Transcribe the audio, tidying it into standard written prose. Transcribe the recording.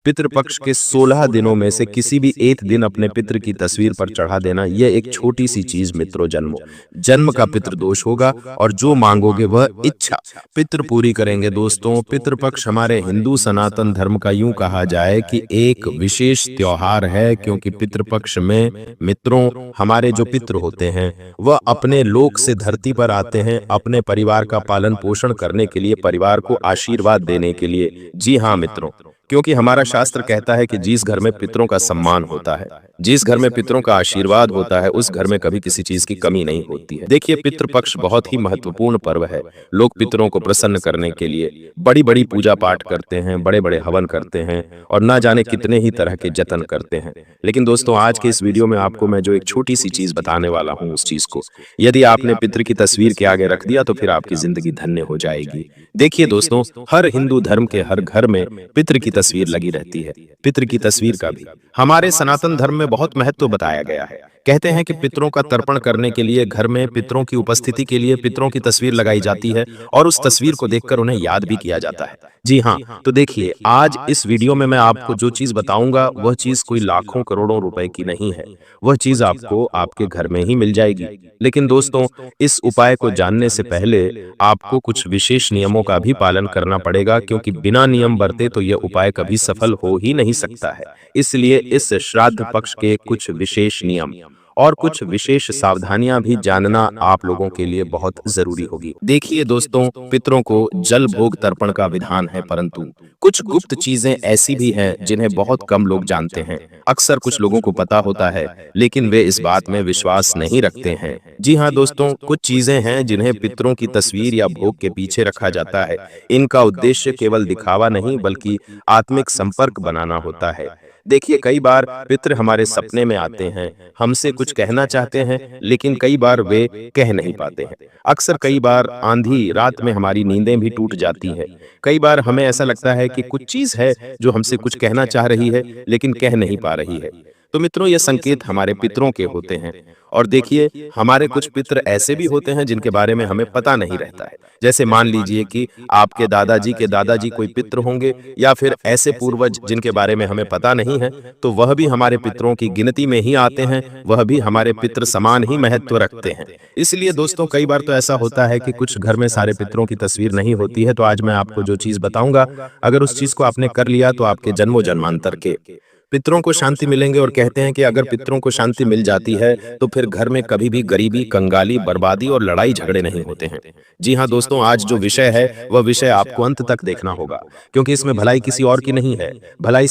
पितृपक्ष के 16 दिनों में से किसी भी एक दिन अपने पितृ की तस्वीर पर चढ़ा देना, यह एक छोटी सी चीज मित्रों जन्म का पितृदोष होगा और जो मांगोगे वह इच्छा पितृ पूरी करेंगे। दोस्तों, पितृपक्ष हमारे हिंदू सनातन धर्म का यूं कहा जाए कि एक विशेष त्योहार है, क्योंकि पितृपक्ष में मित्रों हमारे जो पितृ होते हैं वह अपने लोक से धरती पर आते हैं अपने परिवार का पालन पोषण करने के लिए, परिवार को आशीर्वाद देने के लिए। जी हाँ मित्रों, क्योंकि हमारा शास्त्र कहता है कि जिस घर में पितरों का सम्मान होता है, जिस घर में पितरों का आशीर्वाद होता है, उस घर में कभी किसी चीज की कमी नहीं होती है। देखिए, पितृपक्ष बहुत ही महत्वपूर्ण पर्व है। लोग पितरों को प्रसन्न करने के लिए बड़ी बड़ी पूजा पाठ करते हैं, बड़े बड़े हवन करते हैं और ना जाने कितने ही तरह के जतन करते हैं। लेकिन दोस्तों, आज के इस वीडियो में आपको मैं जो एक छोटी सी चीज बताने वाला हूँ, उस चीज को यदि आपने पितृ की तस्वीर के आगे रख दिया तो फिर आपकी जिंदगी धन्य हो जाएगी। देखिए दोस्तों, हर हिंदू धर्म के हर घर में पितृ की तस्वीर लगी रहती है। पितृ की तस्वीर का भी हमारे सनातन धर्म में बहुत महत्व बताया गया है। कहते हैं कि पितरों का तर्पण करने के लिए घर में पितरों की उपस्थिति के लिए पितरों की तस्वीर लगाई जाती है और उस तस्वीर को देखकर उन्हें याद भी किया जाता है। जी हाँ, तो देखिए, आज इस वीडियो में मैं आपको जो चीज बताऊंगा वह चीज कोई लाखों करोड़ों रुपए की नहीं है, वह चीज आपको आपके घर में ही मिल जाएगी। लेकिन दोस्तों, इस उपाय को जानने से पहले आपको कुछ विशेष नियमों का भी पालन करना पड़ेगा, क्योंकि बिना नियम बरते तो यह उपाय कभी सफल हो ही नहीं सकता है। इसलिए इस श्राद्ध पक्ष के कुछ विशेष नियम और कुछ विशेष सावधानियां भी जानना आप लोगों के लिए बहुत जरूरी होगी। देखिए दोस्तों, पितरों को जल भोग तर्पण का विधान है, परंतु कुछ गुप्त चीजें ऐसी भी हैं जिन्हें बहुत कम लोग जानते हैं। अक्सर कुछ लोगों को पता होता है लेकिन वे इस बात में विश्वास नहीं रखते हैं। जी हाँ दोस्तों, कुछ चीजें हैं जिन्हें पितरों की तस्वीर या भोग के पीछे रखा जाता है। इनका उद्देश्य केवल दिखावा नहीं बल्कि आत्मिक संपर्क बनाना होता है। देखिए, कई बार पितृ हमारे सपने में आते हैं, हमसे कुछ कहना चाहते हैं, लेकिन कई बार वे कह नहीं पाते हैं। अक्सर कई बार आंधी रात में हमारी नींदें भी टूट जाती हैं। कई बार हमें ऐसा लगता है कि कुछ चीज है जो हमसे कुछ कहना चाह रही है लेकिन कह नहीं पा रही है। तो मित्रों, ये संकेत हमारे पितरों के होते हैं। और देखिए, हमारे कुछ पितर ऐसे भी होते हैं जिनके बारे में हमें पता नहीं रहता है। जैसे मान लीजिए कि आपके दादाजी के दादाजी कोई पितर होंगे या फिर ऐसे पूर्वज जिनके बारे में हमें पता नहीं है, तो वह भी हमारे पितरों की गिनती में ही आते हैं, वह भी हमारे पितर समान ही महत्व रखते हैं। इसलिए दोस्तों, कई बार तो ऐसा होता है कि कुछ घर में सारे पितरों की तस्वीर नहीं होती है। तो आज मैं आपको जो चीज बताऊंगा, अगर उस चीज को आपने कर लिया तो आपके जन्मों जन्मांतर के पितरों को शांति मिलेंगे। और कहते हैं कि अगर पितरों को शांति मिल जाती है तो फिर घर में कभी भी गरीबी, कंगाली, बर्बादी और लड़ाई झगड़े नहीं होते हैं। जी हाँ दोस्तों, आज जो विषय है वह विषय आपको अंत तक देखना होगा, क्योंकि इसमें भलाई किसी और की नहीं है, भलाई